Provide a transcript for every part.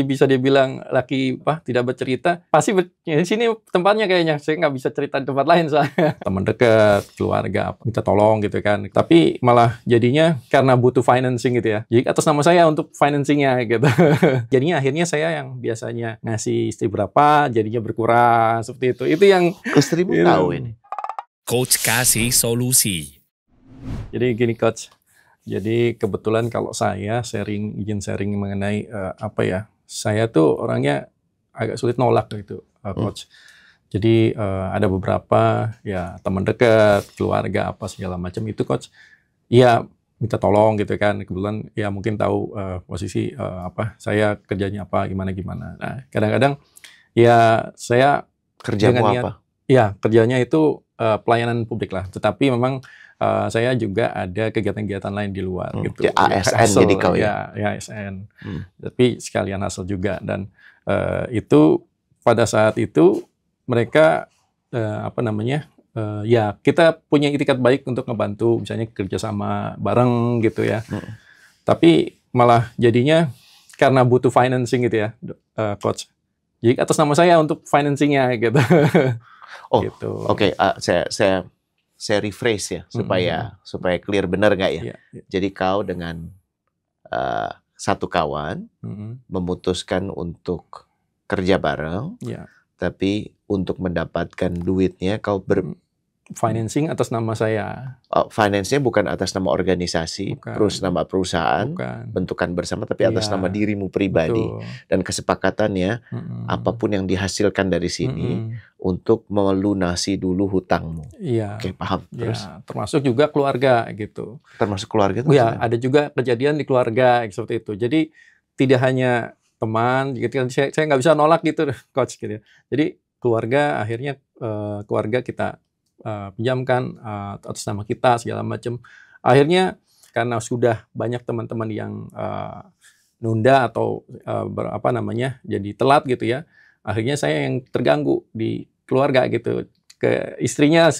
Bisa dibilang laki tidak bercerita, pasti di sini tempatnya kayaknya, saya nggak bisa cerita di tempat lain soalnya. Teman dekat, keluarga, minta tolong gitu kan. Tapi malah jadinya karena butuh financing gitu ya, jadi atas nama saya untuk financing-nya gitu. Jadinya akhirnya saya yang biasanya ngasih istri berapa, jadinya berkurang, seperti itu. Itu yang Istrimu tahu ini? Coach kasih solusi. Jadi gini Coach, jadi kebetulan kalau saya izin sharing mengenai saya tuh orangnya agak sulit nolak gitu, Coach. Jadi ada beberapa ya teman dekat, keluarga apa segala macam itu Coach, ya minta tolong gitu kan. Kebetulan ya mungkin tahu posisi saya kerjanya apa gimana. Nah kadang-kadang ya saya Kerjamu dengan niat, apa? ya kerjanya itu pelayanan publik lah. Tetapi memang saya juga ada kegiatan-kegiatan lain di luar gitu. ASN jadi kau ya? Ya ASN. Tapi sekalian hustle juga. Dan itu pada saat itu mereka ya kita punya itikat baik untuk ngebantu, misalnya kerjasama bareng gitu ya. Tapi malah jadinya karena butuh financing gitu ya, Coach. Jadi atas nama saya untuk financing-nya gitu. Oh, gitu. Oke. Saya rephrase ya supaya clear, benar nggak ya? Yeah. Jadi kau dengan satu kawan memutuskan untuk kerja bareng, tapi untuk mendapatkan duitnya kau financing atas nama saya. Finance-nya bukan atas nama organisasi, nama perusahaan, bentukan bersama, tapi atas nama dirimu pribadi. Betul. Dan kesepakatannya apapun yang dihasilkan dari sini untuk melunasi dulu hutangmu. Iya. Oke, paham. Terus termasuk juga keluarga gitu. Termasuk keluarga itu? Ya, ada juga kejadian di keluarga seperti itu. Jadi tidak hanya teman, gitu kan. Saya nggak bisa nolak gitu, Coach gitu. Jadi keluarga akhirnya keluarga kita pinjamkan atas nama kita segala macam. Akhirnya karena sudah banyak teman-teman yang nunda atau jadi telat gitu ya. Akhirnya saya yang terganggu di keluarga gitu. Ke istrinya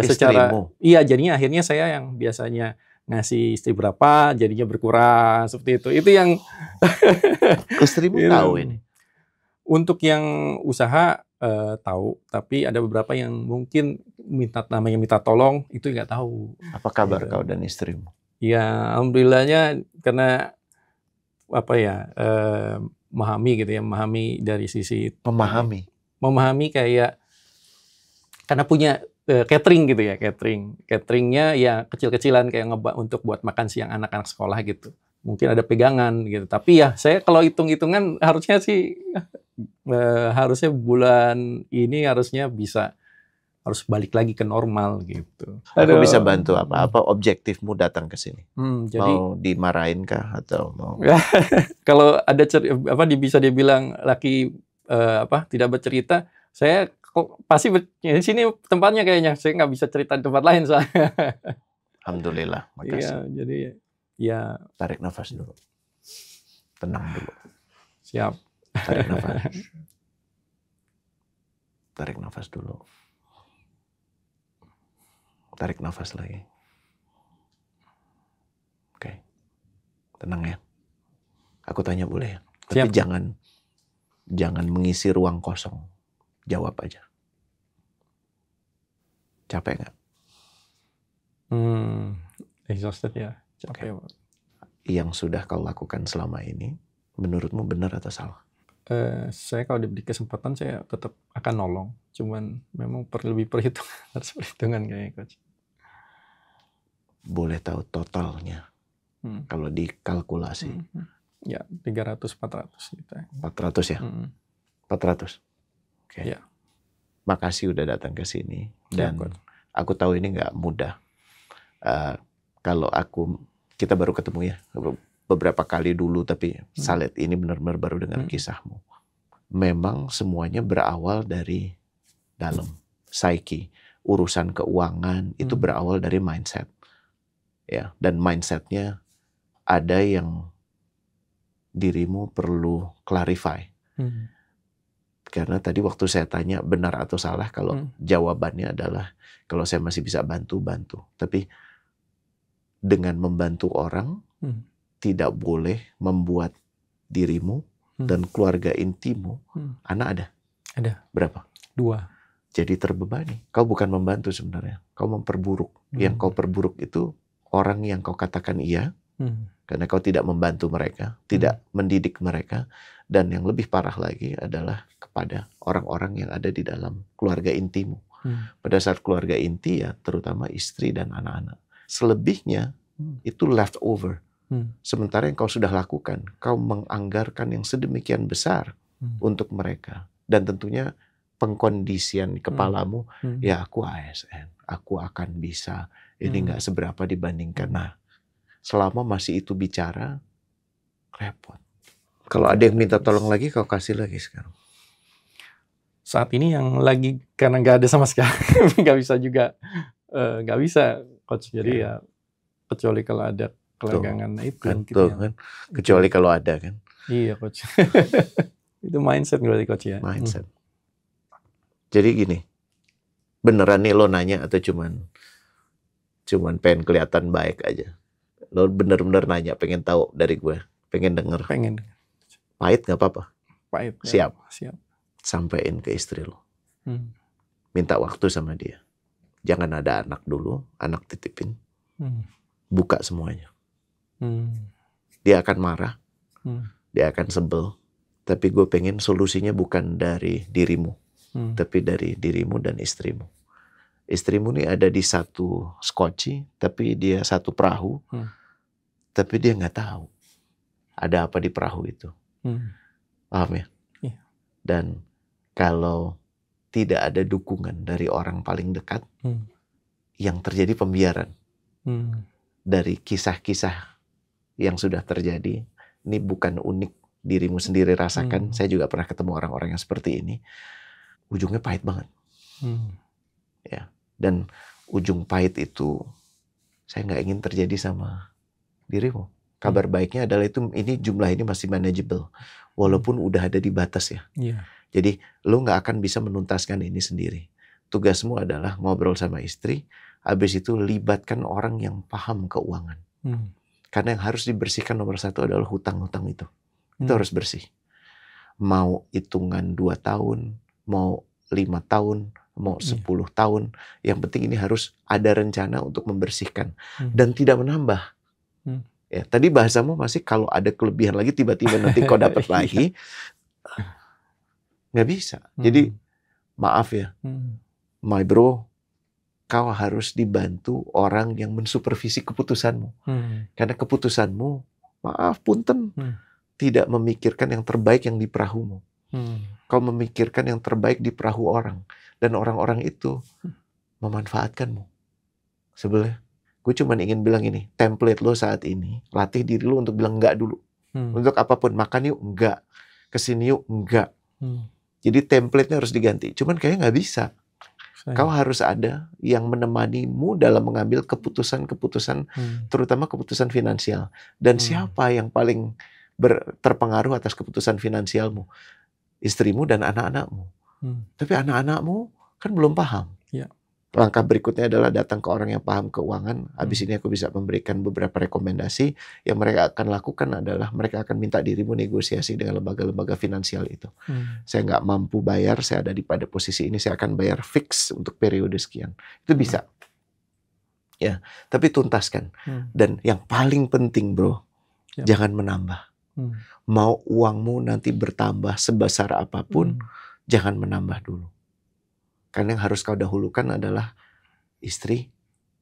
secara jadinya akhirnya saya yang biasanya ngasih istri berapa jadinya berkurang seperti itu. Itu yang istrimu tahu ini. Untuk yang usaha tahu, tapi ada beberapa yang mungkin minta tolong itu nggak tahu. Apa kabar kau dan istrimu? Ya, alhamdulillahnya karena memahami dari sisi memahami kayak karena punya catering gitu ya, cateringnya ya kecil-kecilan kayak untuk buat makan siang anak-anak sekolah gitu. Mungkin ada pegangan gitu, tapi ya saya kalau hitung-hitungan harusnya bulan ini harus balik lagi ke normal gitu. Aku bisa bantu apa objektifmu datang ke sini? Mau dimarahin kah atau mau? Kalau ada bisa dibilang laki tidak bercerita, saya pasti di sini tempatnya kayaknya, saya nggak bisa cerita di tempat lain soalnya. Alhamdulillah, makasih. Iya, jadi ya. Tarik nafas dulu, tenang dulu. Siap. Tarik nafas. Tarik nafas dulu. Tarik nafas lagi. Oke. Tenang ya. Aku tanya boleh ya? Tapi jangan mengisi ruang kosong. Jawab aja. Capek nggak? Exhausted ya. Capek. Okay. Yang sudah kau lakukan selama ini, menurutmu benar atau salah? Saya kalau diberi kesempatan saya tetap akan nolong, cuman memang lebih harus perhitungan kayaknya Coach. Boleh tahu totalnya kalau dikalkulasi? Ya 300-400 gitu. 400 ya? 400. Oke. Ya. Makasih udah datang ke sini dan aku tahu ini nggak mudah. Kalau kita baru ketemu ya. Beberapa kali dulu, tapi Salet ini benar-benar baru dengar kisahmu. Memang semuanya berawal dari dalam psyche. Urusan keuangan itu berawal dari mindset. Ya, dan mindsetnya ada yang dirimu perlu clarify. Karena tadi waktu saya tanya benar atau salah, kalau jawabannya adalah kalau saya masih bisa bantu. Tapi dengan membantu orang, tidak boleh membuat dirimu dan keluarga intimu, anak ada? Ada. Berapa? 2. Jadi terbebani. Kau bukan membantu sebenarnya. Kau memperburuk. Yang kau perburuk itu orang yang kau katakan iya, karena kau tidak membantu mereka, tidak mendidik mereka, dan yang lebih parah lagi adalah kepada orang-orang yang ada di dalam keluarga intimu. Pada saat keluarga inti ya, terutama istri dan anak-anak. Selebihnya itu leftover. Sementara yang kau sudah lakukan, kau menganggarkan yang sedemikian besar untuk mereka. Dan tentunya pengkondisian kepalamu, ya aku ASN, aku akan bisa, ini nggak seberapa dibandingkan. Nah, selama masih itu bicara, repot. Kalau ada yang minta tolong lagi, kau kasih lagi sekarang. Saat ini yang lagi, karena nggak ada sama sekali, nggak bisa juga, nggak bisa, Coach. Jadi ya, kecuali kalau ada kelegangan itu. Betul kan? Kecuali kalau ada kan. Iya, Coach. Itu mindset berarti, Coach ya. Mindset. Jadi gini, beneran nih lo nanya atau cuman pengen kelihatan baik aja? Lo bener-bener nanya, pengen tahu dari gue, pengen denger. Pengen. Pahit nggak apa-apa. Pahit. Siap. Siap. Sampein ke istri lo. Minta waktu sama dia. Jangan ada anak dulu, anak titipin. Buka semuanya. Dia akan marah, dia akan sebel. Tapi gue pengen solusinya bukan dari dirimu, tapi dari dirimu dan istrimu. Istrimu nih ada di satu skoci, tapi dia satu perahu, tapi dia nggak tahu ada apa di perahu itu. Paham ya? Iya. Dan kalau tidak ada dukungan dari orang paling dekat, yang terjadi pembiaran. Dari kisah-kisah yang sudah terjadi, ini bukan unik, dirimu sendiri rasakan. Saya juga pernah ketemu orang-orang yang seperti ini. Ujungnya pahit banget. Ya. Dan ujung pahit itu saya nggak ingin terjadi sama dirimu. Kabar baiknya adalah ini jumlah ini masih manageable, walaupun udah ada di batas ya. Jadi lo nggak akan bisa menuntaskan ini sendiri. Tugasmu adalah ngobrol sama istri, habis itu libatkan orang yang paham keuangan. Karena yang harus dibersihkan nomor 1 adalah hutang-hutang itu. Itu harus bersih. Mau hitungan 2 tahun, mau 5 tahun, mau 10 tahun. Yang penting ini harus ada rencana untuk membersihkan. Dan tidak menambah. Ya, tadi bahasamu masih kalau ada kelebihan lagi, tiba-tiba nanti kau dapat lagi. Nggak bisa. Jadi maaf ya, my bro, kau harus dibantu orang yang mensupervisi keputusanmu. Karena keputusanmu, maaf punten, tidak memikirkan yang terbaik yang di perahumu. Kau memikirkan yang terbaik di perahu orang. Dan orang-orang itu memanfaatkanmu. Sebenarnya, gue cuma ingin bilang ini, template lo saat ini, latih diri lo untuk bilang enggak dulu. Untuk apapun, makan yuk, enggak. Kesini yuk, enggak. Jadi template-nya harus diganti. Cuman kayaknya nggak bisa. Kau harus ada yang menemanimu dalam mengambil keputusan-keputusan, terutama keputusan finansial. Dan siapa yang paling terpengaruh atas keputusan finansialmu? Istrimu dan anak-anakmu. Tapi anak-anakmu kan belum paham. Ya. Langkah berikutnya adalah datang ke orang yang paham keuangan. Habis ini aku bisa memberikan beberapa rekomendasi. Yang mereka akan lakukan adalah mereka akan minta dirimu negosiasi dengan lembaga-lembaga finansial itu. Saya nggak mampu bayar, saya ada pada posisi ini, saya akan bayar fix untuk periode sekian. Itu bisa. Ya, tapi tuntaskan. Dan yang paling penting bro, jangan menambah. Mau uangmu nanti bertambah sebesar apapun, jangan menambah dulu. Karena yang harus kau dahulukan adalah istri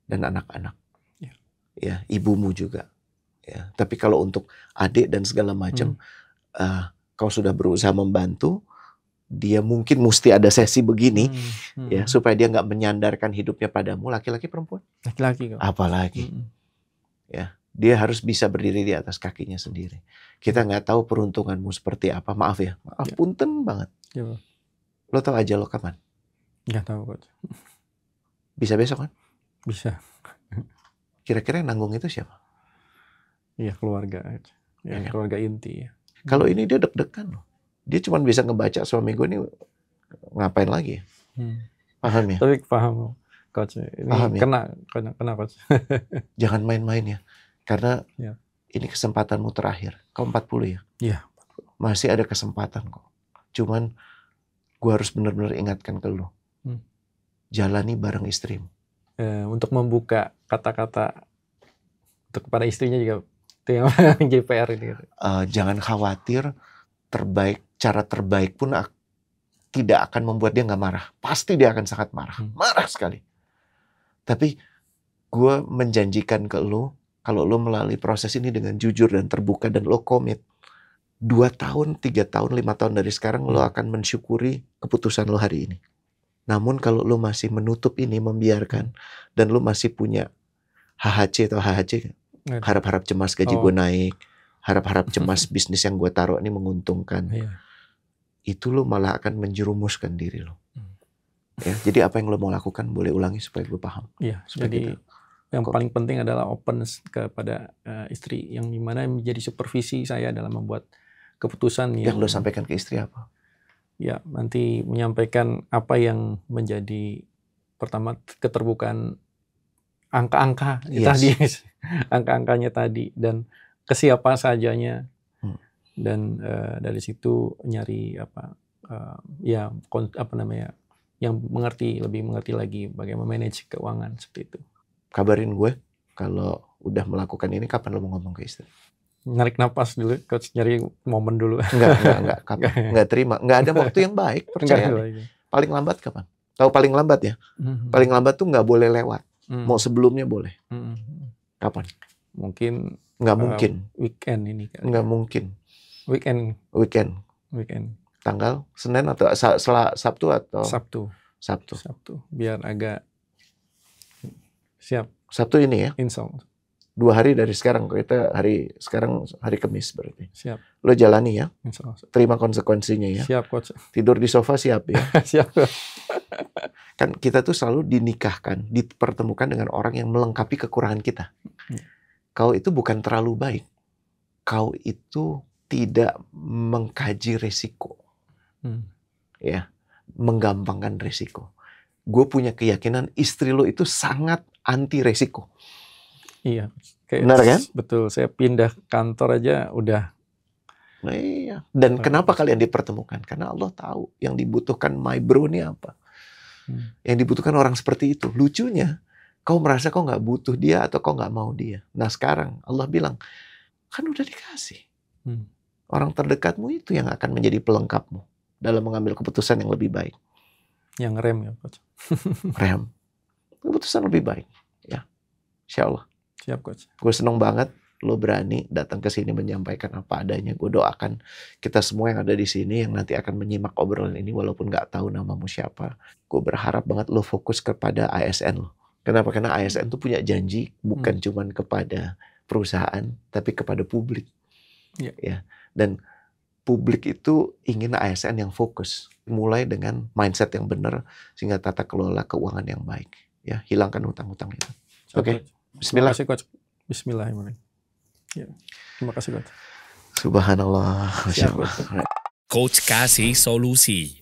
dan anak-anak. Ya, ibumu juga. Ya, tapi kalau untuk adik dan segala macam, kau sudah berusaha membantu, dia mungkin mesti ada sesi begini, ya, supaya dia nggak menyandarkan hidupnya padamu. Laki-laki perempuan? Laki-laki. Apalagi. Ya, dia harus bisa berdiri di atas kakinya sendiri. Kita nggak tahu peruntunganmu seperti apa. Maaf ya, maaf punten banget. Lo tahu aja lo kapan? Nggak tahu, Coach. Bisa besok kan? Bisa. Kira-kira yang nanggung itu siapa? Iya, keluarga. Ya, keluarga inti. Ya. Kalau ini dia deg-degan loh. Dia cuma bisa ngebaca suami gue ini ngapain lagi. Paham ya? Tapi paham, Coach. Ini paham ya? Kena, Coach. Jangan main-main ya. Karena ini kesempatanmu terakhir. Kau 40 ya? Iya. Masih ada kesempatan kok. Cuman gue harus benar-benar ingatkan ke lu. Jalani bareng istrimu. Untuk membuka kata-kata untuk kepada istrinya juga itu yang jadi PR ini. Jangan khawatir, cara terbaik pun tidak akan membuat dia nggak marah. Pasti dia akan sangat marah. Marah sekali. Tapi gue menjanjikan ke lu, kalau lu melalui proses ini dengan jujur dan terbuka dan lo komit, 2 tahun, 3 tahun, 5 tahun dari sekarang lo akan mensyukuri keputusan lo hari ini. Namun kalau lo masih menutup ini, membiarkan, dan lo masih punya HHC atau HHC, harap-harap cemas gaji gue naik, harap-harap cemas bisnis yang gue taruh ini menguntungkan, itu lo malah akan menjerumuskan diri lo. Ya, jadi apa yang lo mau lakukan boleh ulangi supaya gue paham. Iya, jadi yang paling penting adalah openness kepada istri, yang dimana menjadi supervisi saya dalam membuat keputusan yang lo sampaikan ke istri apa? Ya, nanti menyampaikan apa yang menjadi pertama keterbukaan angka-angka tadi, angka-angkanya tadi, dan ke siapa sajanya, dan dari situ nyari yang lebih mengerti lagi bagaimana manage keuangan seperti itu. Kabarin gue kalau udah melakukan ini, kapan lo mau ngomong ke istri? Narik napas dulu, coach, nyari momen dulu. Enggak, kapan? Enggak terima. Enggak ada waktu yang baik, percaya. Paling lambat kapan? Tahu paling lambat ya? Paling lambat tuh nggak boleh lewat. Mau sebelumnya boleh. Kapan? Mungkin. Nggak mungkin. Weekend ini. Nggak mungkin. Weekend. Tanggal Senin atau Sabtu atau? Sabtu. Biar agak siap. Sabtu ini ya? Insya Allah. 2 hari dari sekarang, sekarang hari Kamis berarti. Siap. Lo jalani ya. Insya Allah. Terima konsekuensinya ya. Siap, coach. Tidur di sofa siap ya. Siap. Kan kita tuh selalu dinikahkan, dipertemukan dengan orang yang melengkapi kekurangan kita. Kau itu bukan terlalu baik. Kau itu tidak mengkaji resiko. Ya, menggampangkan resiko. Gue punya keyakinan istri lo itu sangat anti resiko. Iya. Benar kan? Betul. Saya pindah kantor aja udah. Nah, iya. Dan kenapa kalian dipertemukan? Karena Allah tahu yang dibutuhkan my bro ini apa. Yang dibutuhkan orang seperti itu. Lucunya, kau merasa kau nggak butuh dia atau kau nggak mau dia. Nah sekarang Allah bilang, kan udah dikasih. Orang terdekatmu itu yang akan menjadi pelengkapmu dalam mengambil keputusan yang lebih baik. Yang rem ya, Coach. Rem. Keputusan lebih baik. Ya, insya Allah. Siap, Coach. Gue seneng banget lo berani datang ke sini menyampaikan apa adanya. Gue doakan kita semua yang ada di sini yang nanti akan menyimak obrolan ini walaupun nggak tahu namamu siapa. Gue berharap banget lo fokus kepada ASN lo. Kenapa? Karena ASN tuh punya janji bukan cuman kepada perusahaan tapi kepada publik. Ya. Dan publik itu ingin ASN yang fokus. Mulai dengan mindset yang benar sehingga tata kelola keuangan yang baik. Ya, hilangkan hutang-hutang itu. Oke. Bismillah. Terima kasih, Coach. Bismillahirrahmanirrahim. Ya. Terima kasih, Coach. Subhanallah. Siap, Coach kasih solusi.